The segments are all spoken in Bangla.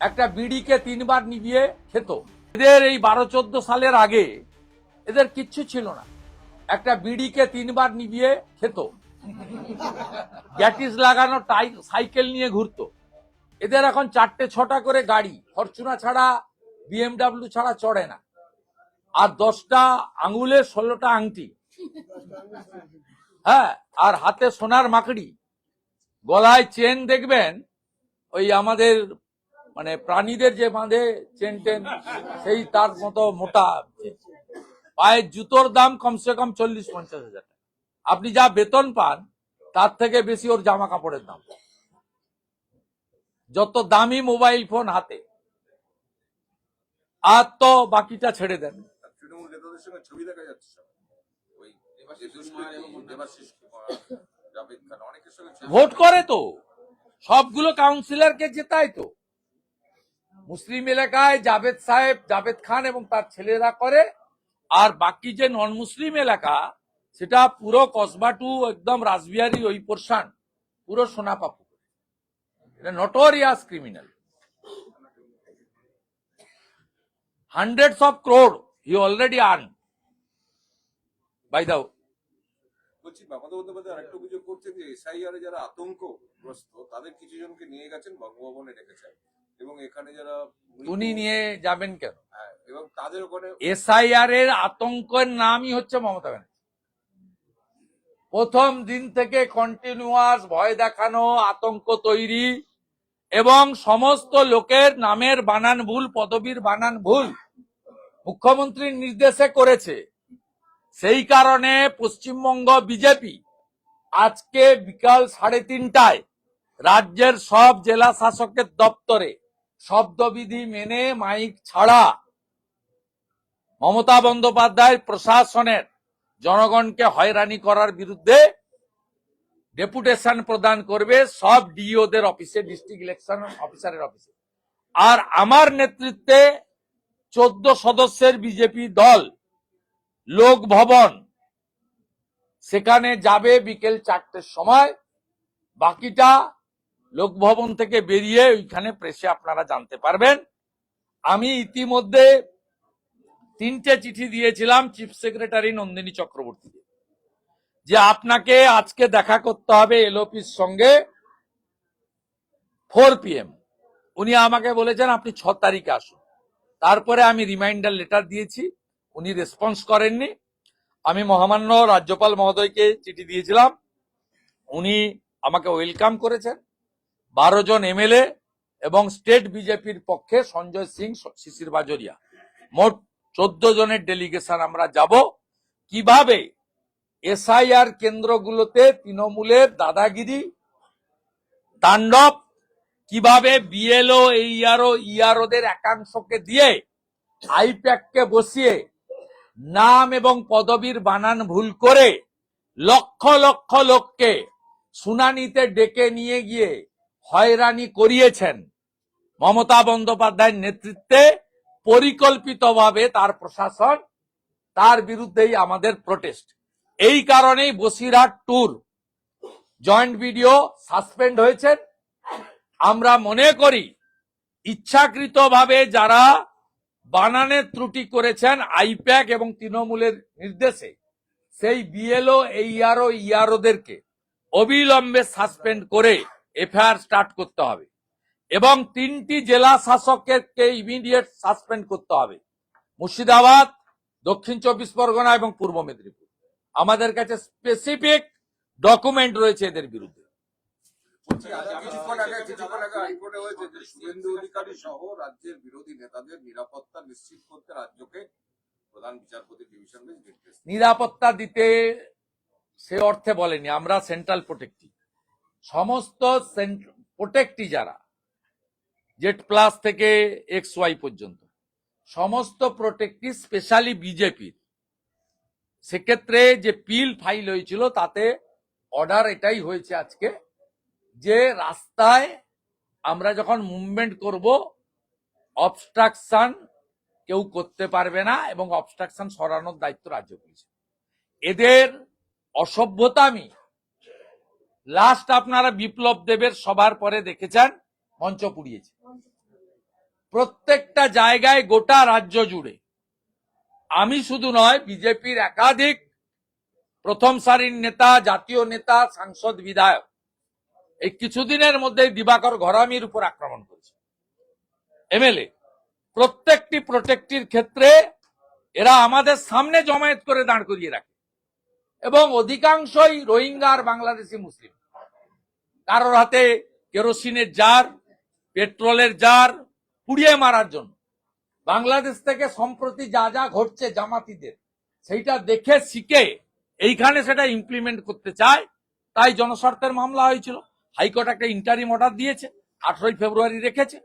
একটা বিড়িকে 3 বার নিভিয়ে খেত। এদের এই 12-14 সালের আগে এদের কিচ্ছু ছিল না, একটা বিড়িকে 3 বার নিভিয়ে খেত, গ্যাটিস লাগানো সাইকেল নিয়ে ঘুরতো। এদের এখন 4টে-6টা করে গাড়ি, ফরচুনা ছাড়া BMW ছাড়া চড়ে না, আর 10টা আঙুলে 16টা আংটি, হ্যাঁ, আর হাতে সোনার মাকড়ি, গলায় চেন দেখবেন ওই আমাদের মানে প্রাণীদের যে বাঁধে চেন টেন, সেই তার মতো মোটা। পায়ের জুতোর দাম কমসে কম 40-50 হাজার টাকা। আপনি যা বেতন পান তার থেকে বেশি ওর জামা কাপড়ের দাম। যত দামি মোবাইল ফোন হাতে, আর তো বাকিটা ছেড়ে দেন। তৃণমূল নেতাদের সঙ্গে ছবি দেখা যাচ্ছে, ভোট করে তো সবগুলো কাউন্সিলরকে জেতায় তো। মুসলিম এলাকায় জাভেদ সাহেব, জাভেদ খান এবং তার ছেলেরা করে, আর বাকি যে নন মুসলিম এলাকা সেটা পুরো কসবা টু একদম রাসবিহারী ওই পোর্শন পুরো সোনাপাপু। এটা notorious criminal. Hundreds of crore he already earned by the। বলছি, মমতা বন্দ্যোপাধ্যায় আরেকটা অভিযোগ করছেন যে এসআইআর যারা আতঙ্কগ্রস্ত তাদের কিছু জনকে নিয়ে গেছেন, বঙ্গভবনে রেখেছেন, এবং এখানে যারা উনি নিয়ে যাবেন কেন? এবং তাদের ওখানে এসআইআর এর আতঙ্কের নামই হচ্ছে মমতা ব্যানার্জি। প্রথম দিন থেকে কন্টিনিউয়াস ভয় দেখানো, আতঙ্ক তৈরি, এবং সমস্ত লোকের নামের বানান ভুল, পদবীর বানান ভুল মুখ্যমন্ত্রীর নির্দেশে করেছে। সেই কারণে পশ্চিমবঙ্গ বিজেপি আজকে বিকাল 3:30টায় রাজ্যের সব জেলা শাসকের দপ্তরে শব্দবিধি মেনে মাইক ছাড়া মমতা বন্দ্যোপাধ্যায় প্রশাসনের জনগণকে হয়রানি করার বিরুদ্ধে ডেপুটেশন প্রদান করবে সব ডিওদের অফিসে, ডিস্ট্রিক্ট ইলেকশন অফিসারের অফিসে। আর আমার নেতৃত্বে 14 সদস্যের বিজেপি দল লোক ভবন সেখানে যাবে বিকেল 4টের সময়। বাকিটা লোক ভবন থেকে বেরিয়ে ওইখানে প্রেসে আপনারা জানতে পারবেন। আমি ইতিমধ্যে 3টে চিঠি দিয়েছিলাম চিফ সেক্রেটারি নন্দিনী চক্রবর্তীকে, যে আপনাকে আজকে দেখা করতে হবে এলওপির সঙ্গে 4 PM। উনি আমাকে বলেছেন আপনি 6 তারিখে আসুন। তারপরে আমি রিমাইন্ডার লেটার দিয়েছি, উনি রেসপন্স করেননি। আমি মহামান্য রাজ্যপাল মহোদয়কে চিঠি দিয়েছিলাম, উনি আমাকে ওয়েলকাম করেছেন। 12 জন এমএলএ এবং স্টেট বিজেপির পক্ষে সঞ্জয় সিং, শিশির বাজোরিয়া, মোট 14 জনের ডেলিগেশন আমরা যাব। কিভাবে এসআইআর কেন্দ্রগুলোতে তৃণমূলের দাদাগিরি তাণ্ডব, কিভাবে বিএলও, ইআরওদের একাংশকে দিয়ে আইপ্যাককে বসিয়ে নাম এবং পদবীর বানান ভুল করে লক্ষ লক্ষ লোককে শুনানিতে ডেকে নিয়ে গিয়ে হয়রানি করিয়েছেন মমতা বন্দ্যোপাধ্যায়ের নেতৃত্বে পরিকল্পিতভাবে তার প্রশাসন, তার বিরুদ্ধেই আমাদের প্রোটেস্ট। এই কারণেই Basirhat tour joint video suspend হয়েছেন। আমরা মনে করি ইচ্ছাকৃতভাবে যারা বানানের ত্রুটি করেছেন আইপ্যাক এবং তৃণমূলের নির্দেশে, সেই বিএলও, ইআরওদেরকে অবিলম্বে সাসপেন্ড করে এফআইআর স্টার্ট করতে হবে, এবং 3টি জেলা শাসককে ইমিডিয়েট সাসপেন্ড করতে হবে, মুর্শিদাবাদ, দক্ষিণ 24 পরগনা এবং পূর্ব মেদিনীপুর। আমাদের কাছে স্পেসিফিক ডকুমেন্ট রয়েছে এদের বিরুদ্ধে। কিছুক্ষণ আগে হাইকোর্টে হয়েছে যে শুভেন্দু অধিকারী সহ রাজ্যের বিরোধী নেতাদের নিরাপত্তা নিশ্চিত করতে রাজ্যকে প্রধান বিচারপতি ডিভিশন বেঞ্চ নির্দেশ। নিরাপত্তা দিতে সে অর্থে বলেনি, আমরা সেন্ট্রাল প্রোটেক্টিভ, সমস্ত প্রোটেক্টি যারা জেড প্লাস থেকে XY পর্যন্ত সমস্ত প্রোটেক্টিভ, স্পেশালি বিজেপির। সেক্ষেত্রে যে পিল ফাইল হয়েছিল তাতে অর্ডার এটাই হয়েছে আজকে, যে রাস্তায় আমরা যখন মুভমেন্ট করব অবস্ট্রাকশন কেউ করতে পারবে না, এবং অবস্ট্রাকশন সরানোর দায়িত্ব রাজ্য পুলিশ। এদের অসভ্যতামি লাস্ট আপনারা বিপ্লব দেবের সবার পরে দেখেছেন, মঞ্চ পুড়িয়েছে। প্রত্যেকটা জায়গায় গোটা রাজ্য জুড়ে, আমি শুধু নয়, বিজেপির একাধিক প্রথম সারির নেতা, জাতীয় নেতা, সাংসদ, বিধায়ক এই কিছুদিনের মধ্যে দিবাকর ঘরামির উপর আক্রমণ করেছে। এমএলএ প্রত্যেকটি প্রোটেক্টির ক্ষেত্রে এরা আমাদের সামনে জমায়েত করে দাঁড় করিয়ে রাখে, এবং অধিকাংশই রোহিঙ্গা আর বাংলাদেশি মুসলিম। কারোর হাতে কেরোসিনের জার, পেট্রোলের জার পুড়িয়ে মারার জন্য। বাংলাদেশ থেকে সম্প্রতি যা যা ঘটছে জামাতিদের, সেইটা দেখে শিখে এইখানে সেটা ইমপ্লিমেন্ট করতে চায়, তাই জনস্বার্থের মামলা হয়েছিল। হাইকোর্ট একটা ইন্টারিম অর্ডার দিয়েছে, 18 ফেব্রুয়ারি রেখেছে।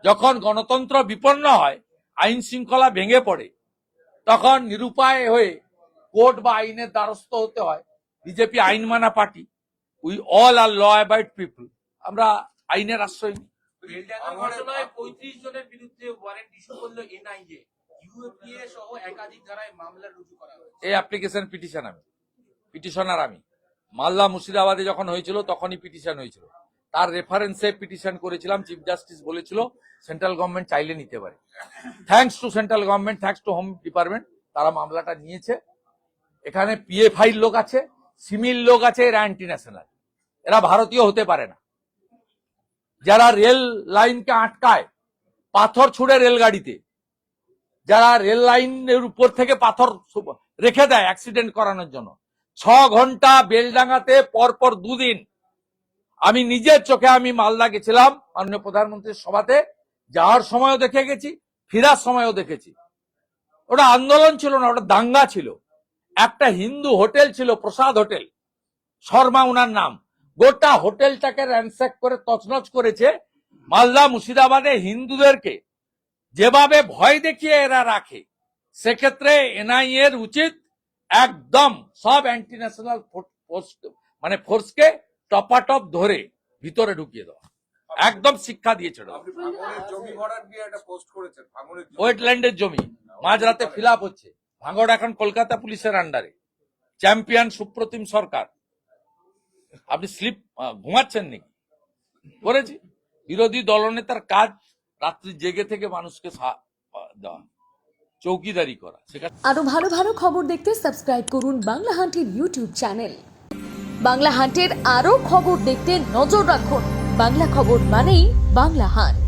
যখন গণতন্ত্র বিপন্ন হয়, আইন শৃঙ্খলা ভেঙে পড়ে, তখন নিরুপায় হয়ে কোর্ট বা আইনের দ্বারস্থ হতে হয়। বিজেপি আইন মানা party, we all are law abide people, আমরা আইনের আশ্রয় নিই। বেলডাঙ্গা ঘটনায় 35 জনের বিরুদ্ধে ওয়ারেন্ট ইস্যু করলো এনআইএ, ইউএপিএ সহ একাধিক ধারায় মামলা রুজু করা হয়েছে। এই অ্যাপ্লিকেশন পিটিশনার আমি মালদা মুর্শিদাবাদে যখন হয়েছিল তখনই পিটিশন হয়েছিল, তার রেফারেন্সে পিটিশন করেছিলাম। চিফ জাস্টিস বলেছিল সেন্ট্রাল গভর্নমেন্ট চাইলে নিতে পারে। Thanks to central government, thanks to home department, তারা মামলাটা নিয়েছে। এখানে পিএফআই লোক আছে, সিমিল লোক আছে, এরা অ্যান্টি ন্যাশনাল, এরা ভারতীয় হতে পারে না। যারা রেল লাইনকে আটকায়, পাথর ছুড়ে রেলগাড়িতে, যারা রেল লাইনের উপর থেকে পাথর রেখে দেয় অ্যাক্সিডেন্ট করানোর জন্য, 6 ঘন্টা বেলডাঙ্গাতে পরপর 2 দিন, আমি নিজের চোখে, আমি মালদা গেছিলাম মাননীয় প্রধানমন্ত্রীর সভাতে, যাওয়ার সময়ও দেখে গেছি, ফেরার সময়ও দেখেছি। ওটা আন্দোলন ছিল না, ওটা দাঙ্গা ছিল। একটা হিন্দু হোটেল ছিল, প্রসাদ হোটেল, শর্মা উনার নাম, গোটা হোটেলটাকে র্যানস্যাক করে তছনছ করেছে। মালদা মুর্শিদাবাদে হিন্দুদেরকে যেভাবে ভয় দেখিয়ে এরা রাখে, সেক্ষেত্রে এনআইএ এর উচিত একদম সব অ্যান্টি ন্যাশনাল ফোর্সকে টপাটপ ধরে ভিতরে ঢুকিয়ে দেওয়া, একদম শিক্ষা দিয়েছে। আপনি ভাঙড়ের জমি ভরাট নিয়ে একটা পোস্ট করেছেন, ভাঙড়ের জমি ওয়েটল্যান্ডের জমি মাঝরাতে ফিল আপ হচ্ছে। ভাঙড় এখন কলকাতা পুলিশের আন্ডারে, চ্যাম্পিয়ন সুপ্রতিম সরকার। আপনি স্লিপ ঘুমাচ্ছেন নাকি? করেছি। বিরোধী দলনেতার কাজ রাত্রি জেগে থেকে মানুষকে দেওয়া, চৌকিদারি করা। সেখানে আরো ভালো ভালো খবর দেখতে সাবস্ক্রাইব করুন বাংলা হান্টের ইউটিউব চ্যানেল। বাংলা হান্টের আরো খবর দেখতে নজর রাখুন বাংলা খবর মানেই বাংলা হান্ট।